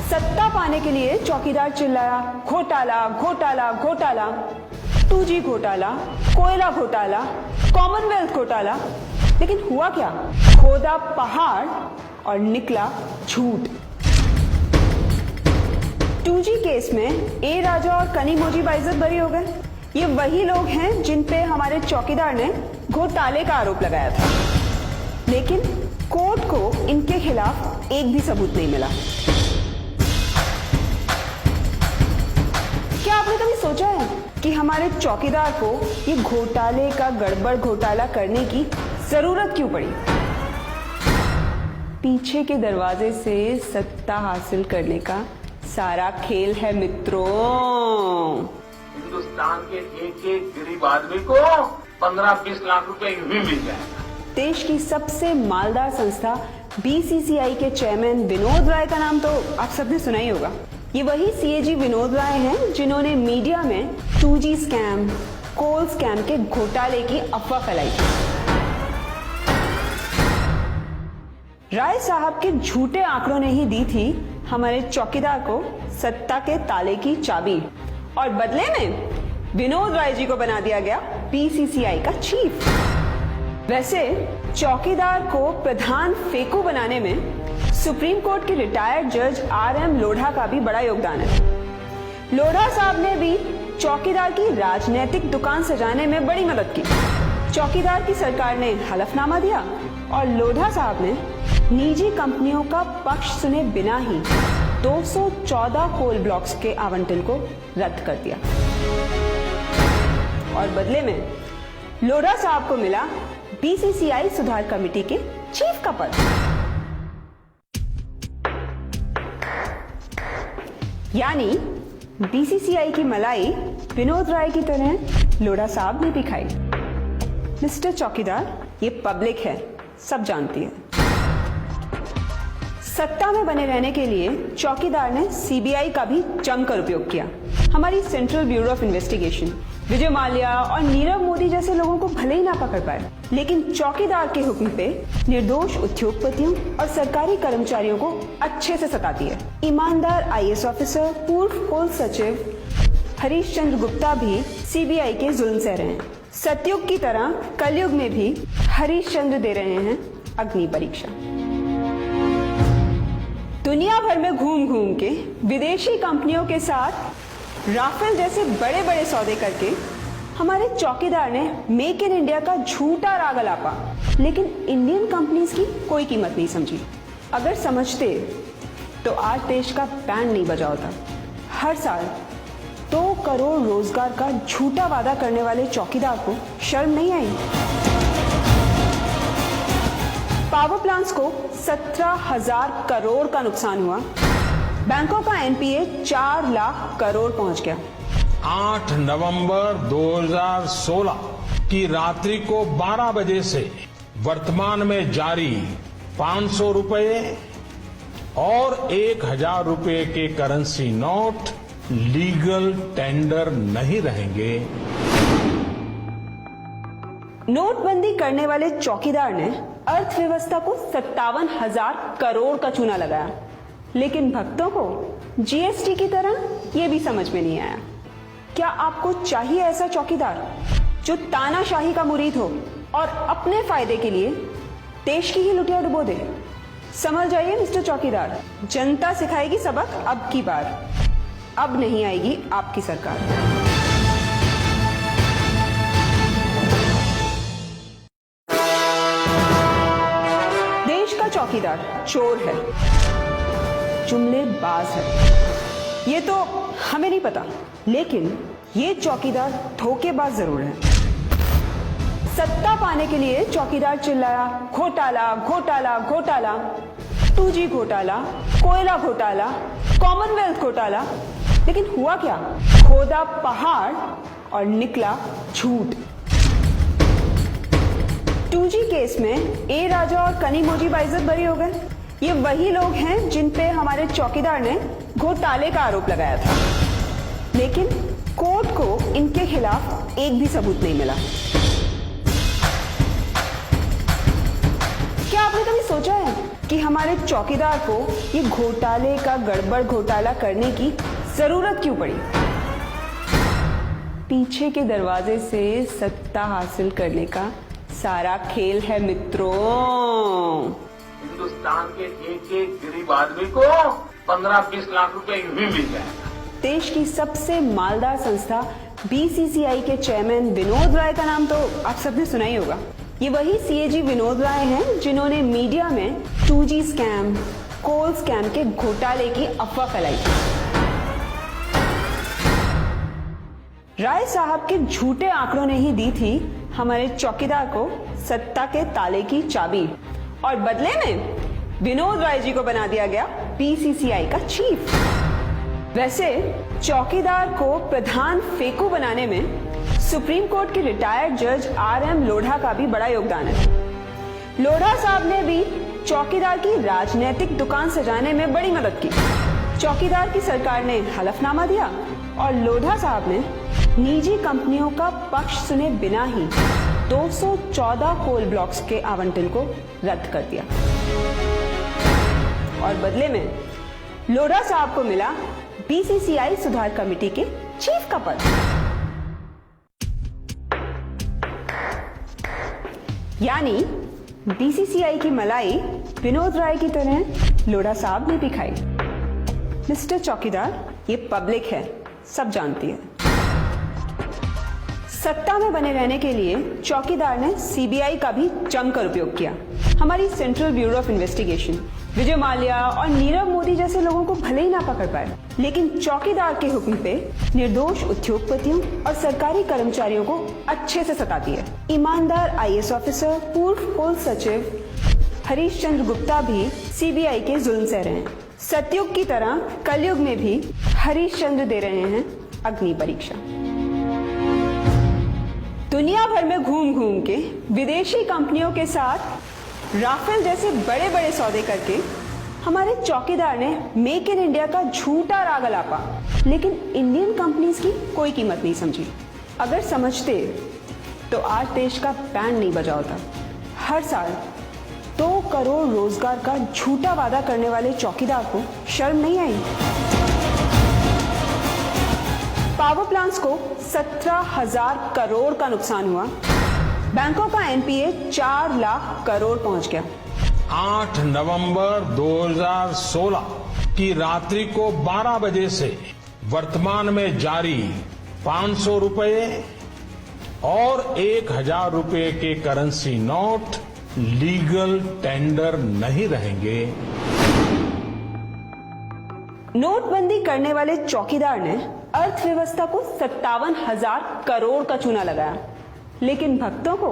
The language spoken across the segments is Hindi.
सत्ता पाने के लिए चौकीदार चिल्लाया घोटाला घोटाला घोटाला, 2G घोटाला, कोयला घोटाला, कॉमनवेल्थ घोटाला। लेकिन हुआ क्या? खोदा पहाड़ और निकला झूठ। 2G केस में ए राजा और कनी मोजी बाइज्जत बरी हो गए। ये वही लोग हैं जिन पे हमारे चौकीदार ने घोटाले का आरोप लगाया था, लेकिन कोर्ट को इनके खिलाफ एक भी सबूत नहीं मिला। क्या आपने कभी सोचा है कि हमारे चौकीदार को ये घोटाले का गड़बड़ घोटाला करने की जरूरत क्यों पड़ी? पीछे के दरवाजे से सत्ता हासिल करने का सारा खेल है मित्रों। हिंदुस्तान के एक एक गरीब आदमी को 15-20 लाख रुपए यूं ही मिल जाएगा। देश की सबसे मालदार संस्था बीसीसीआई के चेयरमैन विनोद राय का नाम तो आप सबने सुना ही होगा। ये वही सीएजी विनोद राय हैं जिन्होंने मीडिया में 2G स्कैम, कोल स्कैम के घोटाले की अफवाह फैलाई थी। राय साहब के झूठे आंकड़ों ने ही दी थी हमारे चौकीदार को सत्ता के ताले की चाबी, और बदले में विनोद राय जी को बना दिया गया बीसीसीआई का चीफ। वैसे चौकीदार को प्रधान फेकू बनाने में सुप्रीम कोर्ट के रिटायर्ड जज RM लोढ़ा का भी बड़ा योगदान है। लोढ़ा साहब ने भी चौकीदार की राजनीतिक दुकान सजाने में बड़ी मदद की। चौकीदार की सरकार ने हलफनामा दिया और लोढ़ा साहब ने निजी कंपनियों का पक्ष सुने बिना ही 214 कोल ब्लॉक्स के आवंटन को रद्द कर दिया, और बदले में लोढ़ा साहब को मिला बीसीसीआई सुधार कमेटी के चीफ का पद। यानी बीसीसीआई की मलाई विनोद राय की तरह लोढ़ा साहब ने भी खाई। मिस्टर चौकीदार, ये पब्लिक है, सब जानती है। सत्ता में बने रहने के लिए चौकीदार ने सीबीआई का भी जमकर उपयोग किया। हमारी central bureau of investigation Vijay Mallya और नीरव मोदी जैसे लोगों को भले ही ना पकड़ पाए, लेकिन चौकीदार के हुक्म पे निर्दोष उद्योगपतियों और सरकारी कर्मचारियों को अच्छे से सताती है। ईमानदार IAS ऑफिसर, पूर्व कोल सचिव हरीश चंद्र गुप्ता भी सीबीआई के जुल्म सह रहे हैं। सतयुग की तरह कलयुग में भी हरीश चंद्र दे रहे हैं अग्नि परीक्षा। दुनिया भर में घूम घूम के विदेशी कंपनियों के साथ राफेल जैसे बड़े बड़े सौदे करके हमारे चौकीदार ने मेक इन इंडिया का झूठा राग अलापा, लेकिन इंडियन कंपनीज की कोई कीमत नहीं समझी। अगर समझते तो आज देश का बैंड नहीं बजा होता। हर साल 2 करोड़ रोजगार का झूठा वादा करने वाले चौकीदार को शर्म नहीं आई? पावर प्लांट्स को 17,000 करोड़ का नुकसान हुआ। बैंकों का NPA 4 लाख करोड़ पहुंच गया। 8 नवंबर 2016 की रात्रि को 12 बजे से वर्तमान में जारी 500 रुपए और 1,000 रुपए के करेंसी नोट लीगल टेंडर नहीं रहेंगे। नोटबंदी करने वाले चौकीदार ने अर्थव्यवस्था को 57,000 करोड़ का चूना लगाया, लेकिन भक्तों को GST की तरह यह भी समझ में नहीं आया। क्या आपको चाहिए ऐसा चौकीदार जो तानाशाही का मुरीद हो और अपने फायदे के लिए देश की ही लुटिया डुबो दे? समझ जाइए मिस्टर चौकीदार, जनता सिखाएगी सबक अब की बार। अब नहीं आएगी आपकी सरकार। देश का चौकीदार चोर है, जुमलेबाज है, ये तो हमें नहीं पता, लेकिन ये चौकीदार धोखेबाज जरूर है। सत्ता पाने के लिए चौकीदार चिल्लाया घोटाला घोटाला घोटाला, 2G घोटाला, कोयला घोटाला, कॉमनवेल्थ घोटाला। लेकिन हुआ क्या? खोदा पहाड़ और निकला झूठ। 2G केस में ए राजा और कनी मोजी बाइज्जत बरी हो गए। ये वही लोग हैं जिन पे हमारे चौकीदार ने घोटाले का आरोप लगाया था, लेकिन कोर्ट को इनके खिलाफ एक भी सबूत नहीं मिला। क्या आपने कभी सोचा है कि हमारे चौकीदार को ये घोटाले का गड़बड़ घोटाला करने की जरूरत क्यों पड़ी। पीछे के दरवाजे से सत्ता हासिल करने का सारा खेल है मित्रों। हिंदुस्तान के एक एक गरीब आदमी को 15-20 लाख रुपए यूं ही मिल जाएगा। देश की सबसे मालदार संस्था बीसीसीआई के चेयरमैन विनोद राय का नाम तो आप सबने सुना ही होगा। ये वही सीएजी विनोद राय हैं जिन्होंने मीडिया में 2G स्कैम, कोल स्कैम के घोटाले की अफवाह फैलाई थी। राय साहब के झूठे आंकड़ों ने ही दी थी हमारे चौकीदार को सत्ता के ताले की चाबी, और बदले में विनोद राय जी को बना दिया गया बीसीसीआई का चीफ। वैसे चौकीदार को प्रधान फेको बनाने में सुप्रीम कोर्ट के रिटायर्ड जज RM लोढ़ा का भी बड़ा योगदान है। लोढ़ा साहब ने भी चौकीदार की राजनीतिक दुकान सजाने में बड़ी मदद की। चौकीदार की सरकार ने हलफनामा दिया और लोढ़ा साहब ने निजी कंपनियों का पक्ष सुने बिना ही 214 कोल ब्लॉक्स के आवंटन को रद्द कर दिया, और बदले में लोढ़ा साहब को मिला बीसीसीआई सुधार कमेटी के चीफ का पद। यानी बीसीसीआई की मलाई विनोद राय की तरह लोढ़ा साहब ने भी खाई। मिस्टर चौकीदार, ये पब्लिक है, सब जानती है। सत्ता में बने रहने के लिए चौकीदार ने सीबीआई का भी जमकर उपयोग किया। हमारी central bureau of investigation Vijay Mallya और नीरव मोदी जैसे लोगों को भले ही ना पकड़ पाए, लेकिन चौकीदार के हुक्म पे निर्दोष उद्योगपतियों और सरकारी कर्मचारियों को अच्छे से सताती है। ईमानदार IAS ऑफिसर, पूर्व पुल सचिव हरीश चंद्र गुप्ता भी सीबीआई के जुल्म सह रहे हैं। सतयुग की तरह कलयुग में भी हरीश चंद्र दे रहे हैं अग्नि परीक्षा। दुनिया भर में घूम घूम के विदेशी कंपनियों के साथ राफेल जैसे बड़े बड़े सौदे करके हमारे चौकीदार ने मेक इन इंडिया का झूठा राग अलापा, लेकिन इंडियन कंपनीज की कोई कीमत नहीं समझी। अगर समझते तो आज देश का बैंड नहीं बजा होता। हर साल 2 करोड़ रोजगार का झूठा वादा करने वाले चौकीदार को शर्म नहीं आई। पावर प्लांट्स को 17,000 करोड़ का नुकसान हुआ। बैंकों का NPA 4 लाख करोड़ पहुंच गया। 8 नवंबर 2016 की रात्रि को 12 बजे से वर्तमान में जारी 500 रुपए और 1,000 रुपए के करेंसी नोट लीगल टेंडर नहीं रहेंगे। नोटबंदी करने वाले चौकीदार ने अर्थव्यवस्था को 57,000 करोड़ का चूना लगाया, लेकिन भक्तों को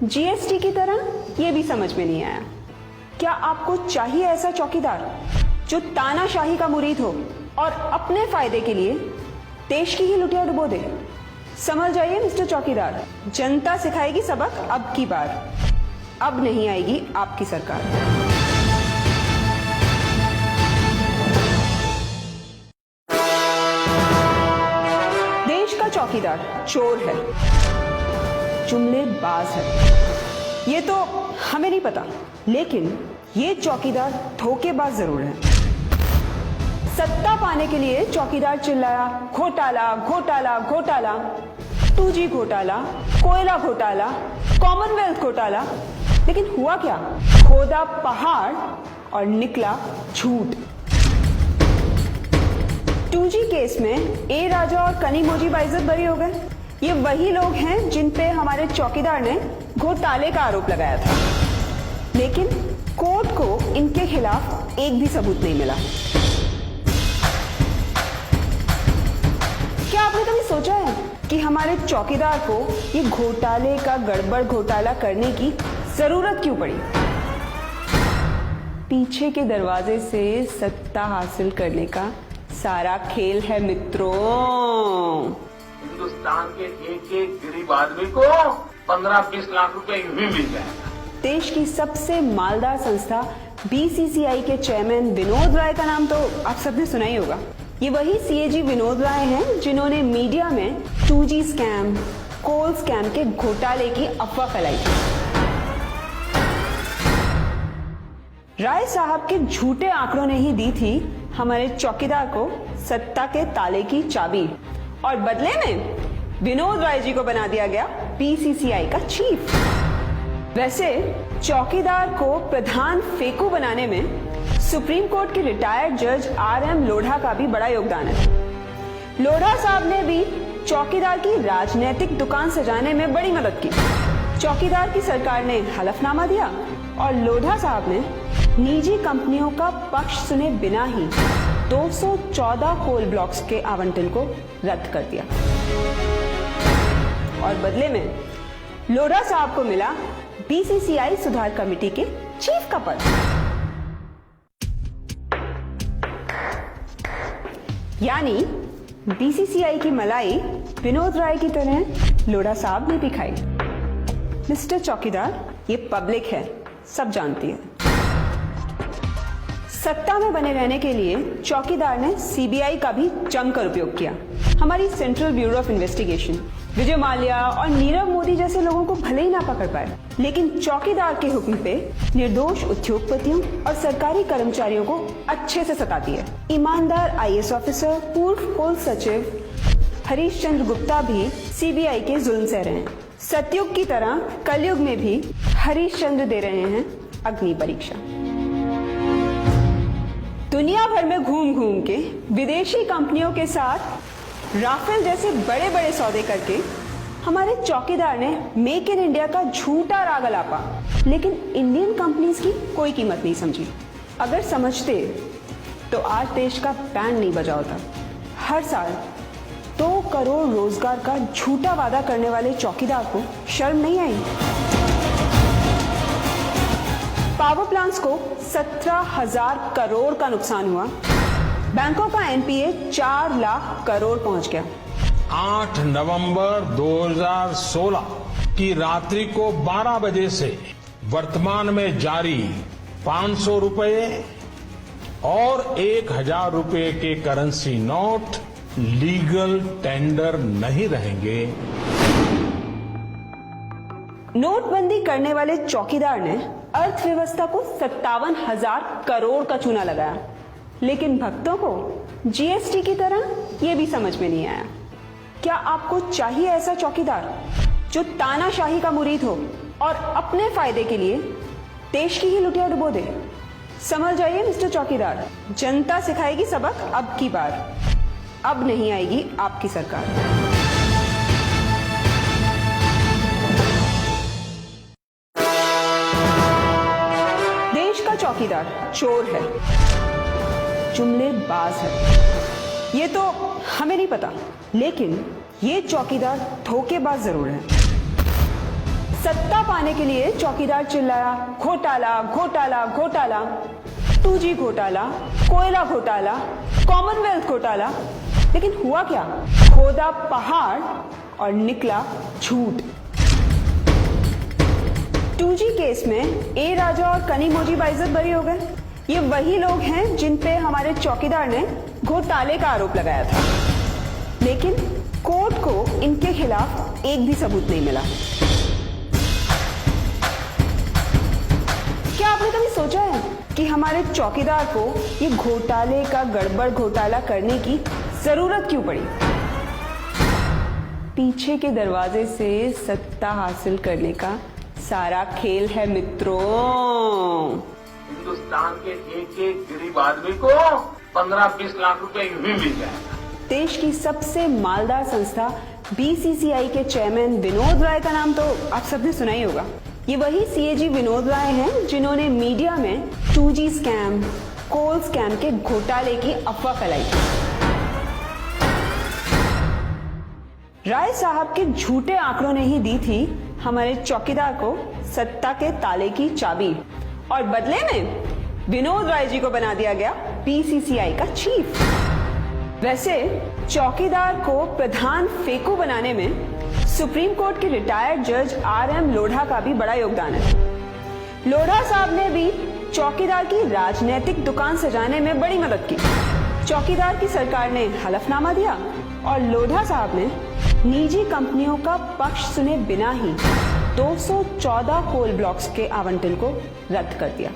GST की तरह यह भी समझ में नहीं आया। क्या आपको चाहिए ऐसा चौकीदार जो तानाशाही का मुरीद हो और अपने फायदे के लिए देश की ही लुटिया डुबो दे? समझ जाइए मिस्टर चौकीदार, जनता सिखाएगी सबक अब की बार। अब नहीं आएगी आपकी सरकार। देश का चौकीदार चोर है, जुमलेबाज है, ये तो हमें नहीं पता, लेकिन ये चौकीदार धोखेबाज जरूर है। सत्ता पाने के लिए चौकीदार चिल्लाया घोटाला घोटाला घोटाला, 2G घोटाला, कोयला घोटाला, कॉमनवेल्थ घोटाला, लेकिन हुआ क्या? खोदा पहाड़ और निकला झूठ। 2G केस में ए राजा और कनी मोजी बाइज्जत बरी हो गए। ये वही लोग हैं जिन पे हमारे चौकीदार ने घोटाले का आरोप लगाया था, लेकिन कोर्ट को इनके खिलाफ एक भी सबूत नहीं मिला। क्या आपने कभी सोचा है कि हमारे चौकीदार को ये घोटाले का गड़बड़ घोटाला करने की जरूरत क्यों पड़ी? पीछे के दरवाजे से सत्ता हासिल करने का सारा खेल है मित्रों। हिंदुस्तान के एक एक गरीब आदमी को 15-20 लाख रुपए यूं ही मिल जाएगा। देश की सबसे मालदार संस्था बीसीसीआई के चेयरमैन विनोद राय का नाम तो आप सबने सुना ही होगा। ये वही सीएजी विनोद राय हैं जिन्होंने मीडिया में 2G स्कैम, कोल स्कैम के घोटाले की अफवाह फैलाई थी। राय साहब के झूठे आंकड़ों ने ही दी थी हमारे चौकीदार को सत्ता के ताले की चाबी और बदले में विनोद राय जी को बना दिया गया बीसीसीआई का चीफ। वैसे चौकीदार को प्रधान फेकू बनाने में सुप्रीम कोर्ट के रिटायर्ड जज आरएम लोढ़ा का भी बड़ा योगदान है। लोढ़ा साहब ने भी चौकीदार की राजनीतिक दुकान सजाने में बड़ी मदद की। चौकीदार की सरकार ने हलफनामा दिया और लोढ़ा साहब ने निजी कंपनियों का पक्ष सुने बिना ही 214 कोल ब्लॉक्स के आवंटन को रद्द कर दिया और बदले में लोढ़ा साहब को मिला बीसीसीआई सुधार कमेटी के चीफ का पद। यानी बीसीसीआई की मलाई विनोद राय की तरह लोढ़ा साहब ने भी खाई। मिस्टर चौकीदार, ये पब्लिक है, सब जानती है। सत्ता में बने रहने के लिए चौकीदार ने सीबीआई का भी जमकर उपयोग किया। हमारी central bureau of investigation Vijay Mallya और नीरव मोदी जैसे लोगों को भले ही ना पकड़ पाए, लेकिन चौकीदार के हुक्म पे निर्दोष उद्योगपतियों और सरकारी कर्मचारियों को अच्छे से सताती है। ईमानदार आईएएस ऑफिसर पूर्व कोल सचिव हरीश चंद्र गुप्ता भी सीबीआई के जुल्म सह रहे हैं। सतयुग की तरह कलयुग में भी हरीश चंद्र दे रहे हैं अग्नि परीक्षा। दुनिया भर में घूम घूम के विदेशी कंपनियों के साथ राफेल जैसे बड़े बड़े सौदे करके हमारे चौकीदार ने मेक इन इंडिया का झूठा राग अलापा, लेकिन इंडियन कंपनीज की कोई कीमत नहीं समझी। अगर समझते तो आज देश का बैंड नहीं बजा होता। हर साल 2 करोड़ रोजगार का झूठा वादा करने वाले चौकीदार को शर्म नहीं आई। पावर प्लांट्स को 17,000 करोड़ का नुकसान हुआ। बैंकों का एनपीए 4 लाख करोड़ पहुंच गया। 8 नवंबर 2016 की रात्रि को 12 बजे से वर्तमान में जारी 500 रुपए और 1,000 रुपए के करेंसी नोट लीगल टेंडर नहीं रहेंगे। नोटबंदी करने वाले चौकीदार ने अर्थव्यवस्था को 57,000 करोड़ का चूना लगाया, लेकिन भक्तों को जीएसटी की तरह यह भी समझ में नहीं आया। क्या आपको चाहिए ऐसा चौकीदार जो तानाशाही का मुरीद हो और अपने फायदे के लिए देश की ही लुटिया डुबो दे? समझ जाइए मिस्टर चौकीदार, जनता सिखाएगी सबक अब की बार। अब नहीं आएगी आपकी सरकार। चौकीदार चोर है, जुमलेबाज है, ये तो हमें नहीं पता, लेकिन ये चौकीदार धोखेबाज जरूर है। सत्ता पाने के लिए चौकीदार चिल्लाया घोटाला घोटाला घोटाला, 2G घोटाला, कोयला घोटाला, कॉमनवेल्थ घोटाला, लेकिन हुआ क्या? खोदा पहाड़ और निकला झूठ। 2G केस में ए राजा और कनी मोजी बाइज्जत बरी हो गए। ये वही लोग हैं जिन पे हमारे चौकीदार ने घोटाले का आरोप लगाया था, लेकिन कोर्ट को इनके खिलाफ एक भी सबूत नहीं मिला। क्या आपने कभी सोचा है कि हमारे चौकीदार को ये घोटाले का गड़बड़ घोटाला करने की जरूरत क्यों पड़ी? पीछे के दरवाजे से सत्ता हासिल करने का सारा खेल है मित्रों। हिंदुस्तान के एक गरीब आदमी को 15-20 लाख रुपए यूं ही मिल जाएगा। देश की सबसे मालदार संस्था बीसीसीआई के चेयरमैन विनोद राय का नाम तो आप सबने सुना ही होगा। ये वही सीएजी विनोद राय हैं जिन्होंने मीडिया में 2G स्कैम, कोल स्कैम के घोटाले की अफवाह फैलाई थी। राय साहब के झूठे आंकड़ों ने ही दी थी हमारे चौकीदार को सत्ता के ताले की चाबी और बदले में विनोद राय जी को बना दिया गया बीसीसीआई का चीफ। वैसे चौकीदार को प्रधान फेकू बनाने में सुप्रीम कोर्ट के रिटायर्ड जज आरएम लोढ़ा का भी बड़ा योगदान है। लोढ़ा साहब ने भी चौकीदार की राजनीतिक दुकान सजाने में बड़ी मदद की। चौकीदार की सरकार ने हलफनामा दिया और लोढ़ा साहब ने निजी कंपनियों का पक्ष सुने बिना ही 214 कोल ब्लॉक्स के आवंटन को रद्द कर दिया।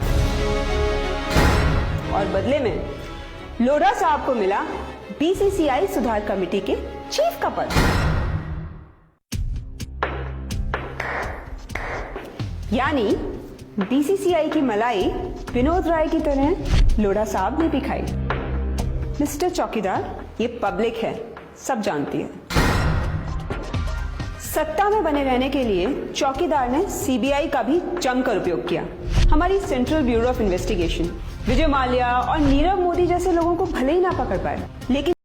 और बदले में लोढ़ा साहब को मिला बीसीसीआई सुधार कमेटी के चीफ का पद। यानी बीसीसीआई की मलाई विनोद राय की तरह लोढ़ा साहब ने भी खाई। मिस्टर चौकीदार, ये पब्लिक है, सब जानती है। सत्ता में बने रहने के लिए चौकीदार ने सीबीआई का भी जमकर उपयोग किया। हमारी central bureau of investigation Vijay Mallya और नीरव मोदी जैसे लोगों को भले ही ना पकड़ पाए, लेकिन